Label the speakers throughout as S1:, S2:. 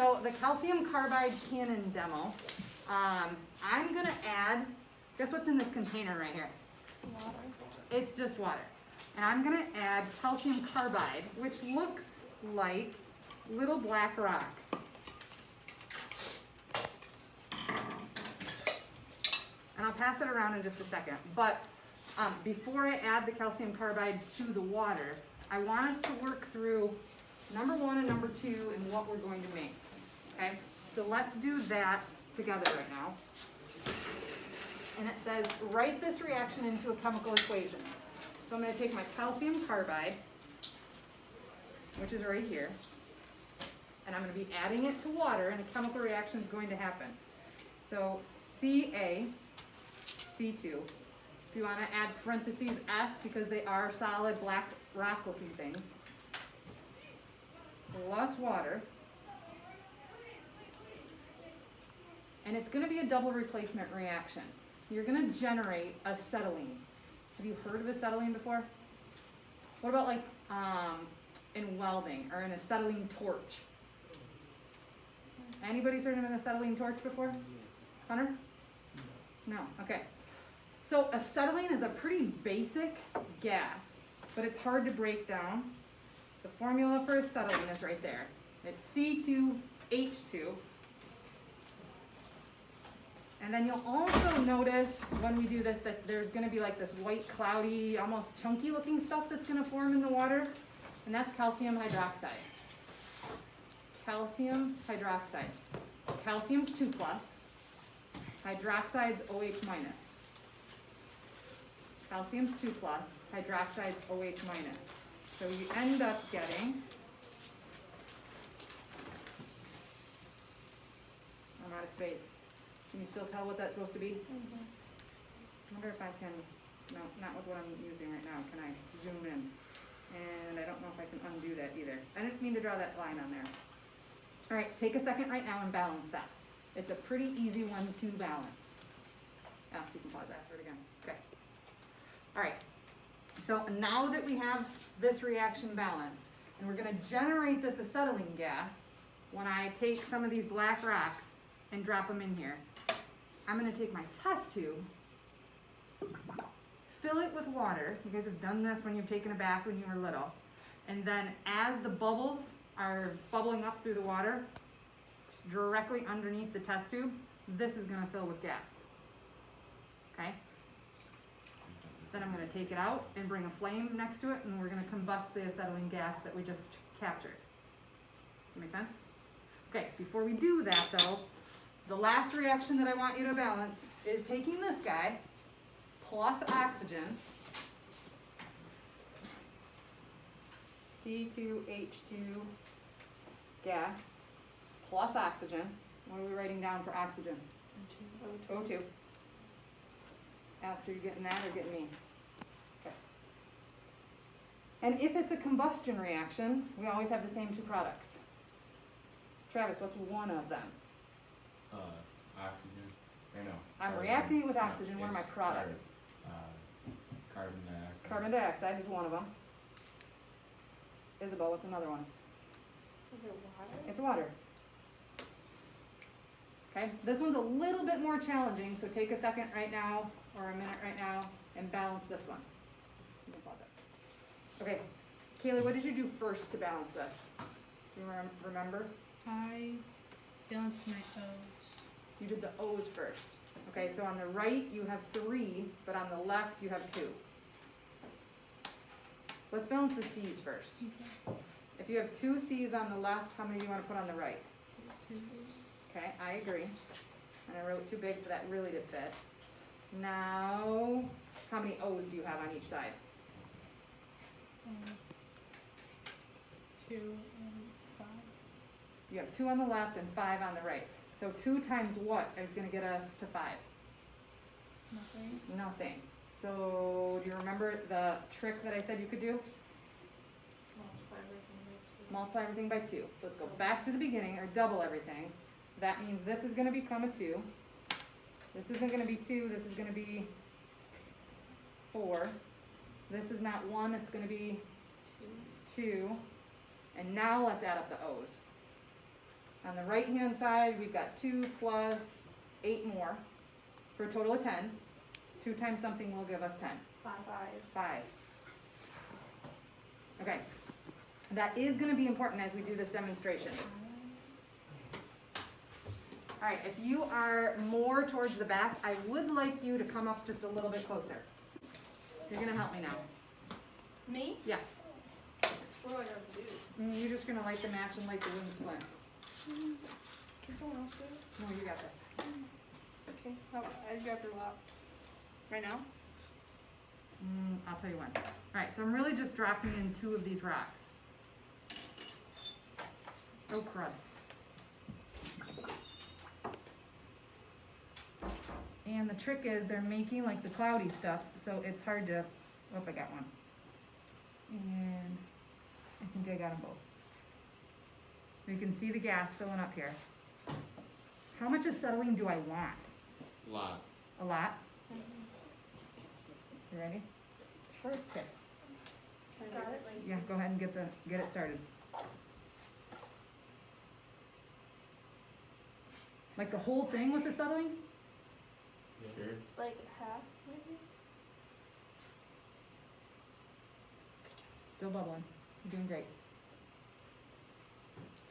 S1: So the calcium carbide cannon demo, I'm gonna add, guess what's in this container right here?
S2: Water.
S1: It's just water. And I'm gonna add calcium carbide, which looks like little black rocks. And I'll pass it around in just a second. But before I add the calcium carbide to the water, I want us to work through number 1 and number 2 and what we're going to make. Okay? So let's do that together right now. And it says, write this reaction into a chemical equation. So I'm going to take my calcium carbide, which is right here, and I'm going to be adding it to water, and a chemical reaction is going to happen. So Ca, C2. If you want to add parentheses S, because they are solid black rock looking things, plus water. And it's going to be a double replacement reaction. You're going to generate acetylene. Have you heard of acetylene before? What about like in welding or an acetylene torch? Anybody's heard of an acetylene torch before? Hunter? No. Okay. So acetylene is a pretty basic gas, but it's hard to break down. The formula for acetylene is right there. It's C2H2. And then you'll also notice when we do this that there's going to be like this white, cloudy, almost chunky looking stuff that's going to form in the water. And that's calcium hydroxide. Calcium hydroxide. Calcium's 2+, hydroxide's OH-. Calcium's 2+, hydroxide's OH-. So you end up getting, I'm out of space. Can you still tell what that's supposed to be? I wonder if I can, no, not with what I'm using right now. Can I zoom in? And I don't know if I can undo that either. I didn't mean to draw that line on there. All right, take a second right now and balance that. It's a pretty easy one to balance. Alex, you can pause that for it again. Okay. All right, so now that we have this reaction balanced, and we're gonna generate this acetylene gas, when I take some of these black rocks and drop them in here, I'm gonna take my test tube, fill it with water. You guys have done this when you've taken a bath when you were little. And then as the bubbles are bubbling up through the water, directly underneath the test tube, this is gonna fill with gas. Okay? Then I'm gonna take it out and bring a flame next to it, and we're gonna combust the acetylene gas that we just captured. Make sense? Okay, before we do that though, the last reaction that I want you to balance is taking this guy plus oxygen, C2H2 gas, plus oxygen. What are we writing down for oxygen? O2. Alex, are you getting that or getting me? Okay. And if it's a combustion reaction, we always have the same two products. Travis, what's one of them?
S3: Oxygen. I know.
S1: I'm reacting it with oxygen. What are my products?
S3: Carbon dioxide.
S1: Carbon dioxide is one of them. Isabel, what's another one?
S2: Is it water?
S1: It's water. Okay, this one's a little bit more challenging, so take a second right now, or a minute right now, and balance this one. You can pause it. Okay, Kaylee, what did you do first to balance this? Do you remember?
S2: I balanced my O's.
S1: You did the O's first. Okay, so on the right you have 3, but on the left you have 2. Let's balance the C's first.
S2: Okay.
S1: If you have 2 C's on the left, how many do you want to put on the right?
S2: 2.
S1: Okay, I agree. And I wrote too big for that really to fit. Now, how many O's do you have on each side?
S2: 2 and 5.
S1: You have 2 on the left and 5 on the right. So 2 times what is going to get us to 5?
S2: Nothing.
S1: Nothing. So do you remember the trick that I said you could do? Multiply everything by 2. So let's go back to the beginning, or double everything. That means this is going to become a 2. This isn't going to be 2. This is going to be 4. This is not 1. It's going to be 2. And now let's add up the O's. On the right-hand side, we've got 2 plus 8 more, for a total of 10. 2 times something will give us 10.
S4: 5.
S1: 5. Okay. That is gonna be important as we do this demonstration. Alright, if you are more towards the back, I would like you to come up just a little bit closer. You're gonna help me now.
S4: Me?
S1: Yeah.
S4: What do I have to do?
S1: You're just gonna light the match and light the wooden splint.
S4: Can someone else do it?
S1: No, you got this.
S4: Okay. How I grabbed a lot. Right now?
S1: I'll tell you when. Alright, so I'm really just dropping in 2 of these rocks. Oh crud. And the trick is they're making like the cloudy stuff, so it's hard to, oh, I got one. And I think I got them both. So you can see the gas filling up here. How much acetylene do I want?
S3: Lot.
S1: A lot? You ready?
S4: Sure.
S1: Okay.
S4: Got it?
S1: Yeah, go ahead and get it started. Like the whole thing with acetylene?
S3: Sure.
S4: Like half, maybe?
S1: Still bubbling. You're doing great.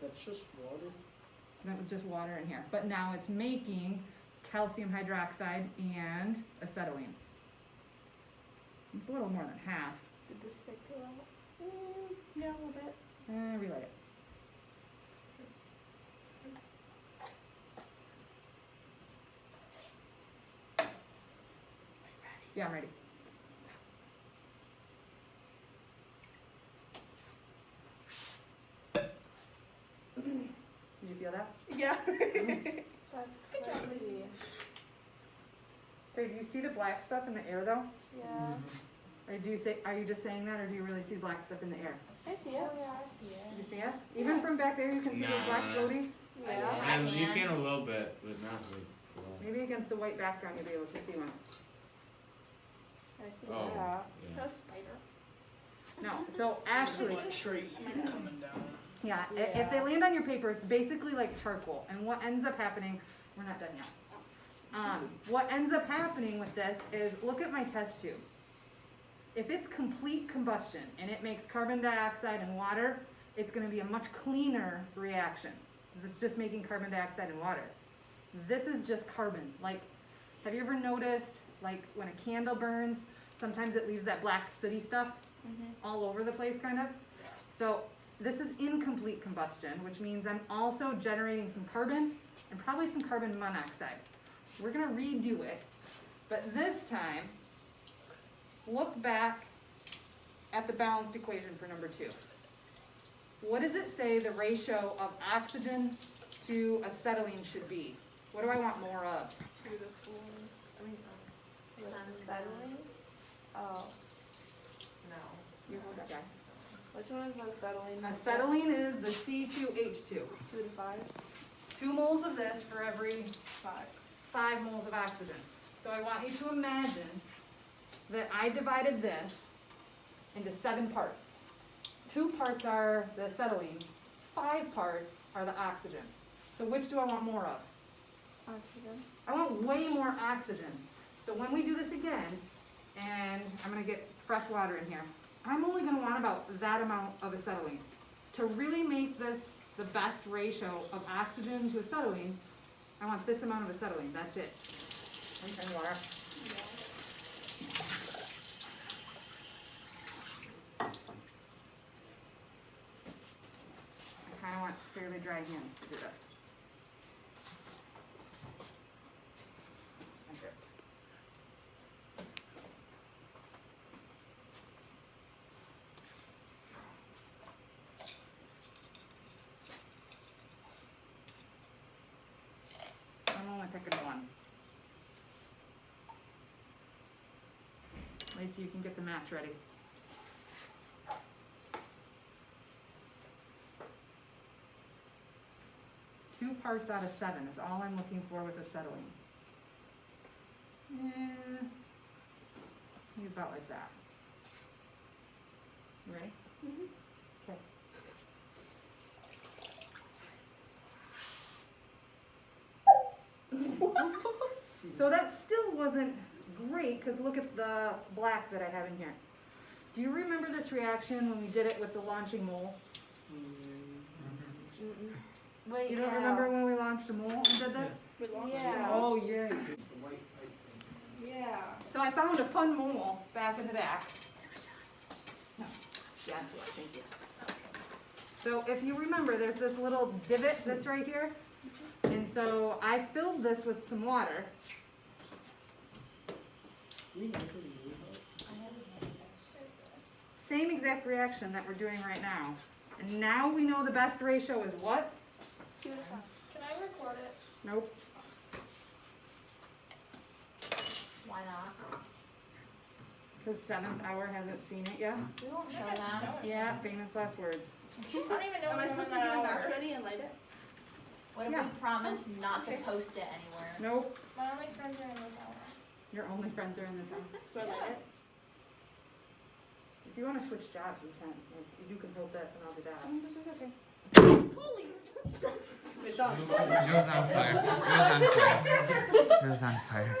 S5: That's just water.
S1: That was just water in here. But now it's making calcium hydroxide and acetylene. It's a little more than half.
S4: Did this stick to that? Yeah, a little bit.
S1: Relight it. Yeah, I'm ready. Did you feel that?
S4: Yeah.
S2: That's
S4: Good job, Lacey.
S1: Hey, do you see the black stuff in the air though?
S4: Yeah.
S1: Or are you just saying that, or do you really see black stuff in the air?
S4: I see it.
S2: Oh yeah, I see
S1: Do
S2: it.
S1: you see it? Even from back there, you can see the black
S3: Nah.
S1: floaties?
S4: Yeah.
S3: And you can a little bit, but not really. a lot.
S1: Maybe against the white background you'll be able to see one.
S4: I see
S3: Oh,
S4: that.
S3: yeah.
S4: It's a spider.
S1: No, so actually,
S5: Like straight coming down.
S1: yeah, if they land on your paper, it's basically like charcoal. And what ends up happening, we're not done yet. What ends up happening with this is, look at my test tube. If it's complete combustion and it makes carbon dioxide and water, it's gonna be a much cleaner reaction, because it's just making carbon dioxide and water. This is just carbon. Like, have you ever noticed, like, when a candle burns, sometimes it leaves that black sooty stuff all over the place, kind of? So, this is incomplete combustion, which means I'm also generating some carbon and probably some carbon monoxide. We're gonna redo it, but this time, look back at the balanced equation for number 2. What does it say the ratio of oxygen to acetylene should be? What do I want more of?
S4: 2 to 4. I mean, unsettling? Oh. No.
S1: You hold that guy.
S4: Which one is unsettling?
S1: Acetylene is the C2H2.
S4: 2 to 5?
S1: 2 moles of this for every
S4: 5.
S1: 5 moles of oxygen. So I want you to imagine that I divided this into 7 parts. 2 parts are the acetylene, 5 parts are the oxygen. So which do I want more of?
S4: Oxygen.
S1: I want way more oxygen. So when we do this again, and I'm gonna get fresh water in here, I'm only gonna want about that amount of acetylene. To really make this the best ratio of oxygen to acetylene, I want this amount of acetylene, that's it. And water. I kinda want fairly dry hands to do this. Okay. I'm only picking one. Lacey, you can get the match ready. Two parts out of 7 is all I'm looking for with acetylene. Yeah, maybe about like that. You ready? Okay. So that still wasn't great, cause look at the black that I have in here. Do you remember this reaction when we did it with the launching mole?
S2: Wait,
S1: You don't remember when we launched a mole and did this?
S4: We launched
S2: Yeah.
S5: Oh, yeah.
S4: it. Yeah.
S1: So I found a fun mole back in the back. No, yeah, thank you. So if you remember, there's this little divot that's right here. And so I filled this with some water. Same exact reaction that we're doing right now. And now we know the best ratio is what?
S2: 2 to 1. Can I record it?
S1: Nope.
S2: Why not?
S1: Because 7th hour hasn't seen it yet.
S2: We won't show them.
S1: Yeah, famous last words.
S2: I don't even know
S4: Am I
S2: when
S4: supposed to
S2: that
S4: get a batch
S2: hour.
S4: ready and light it?
S2: What if
S1: Yeah.
S2: we promise not to
S4: Okay.
S2: post it anywhere?
S1: Nope.
S2: My only friends are in this hour.
S1: Your only friends are in this house.
S4: Do I light it?
S1: If you want to switch jobs, we can. Like, you can hold this and I'll do that.
S4: This is okay.
S5: It's on.
S3: It was on fire. It was on fire. It was on fire.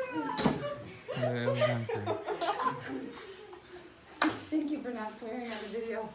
S3: It was on fire.
S1: Thank you for not swearing on the video.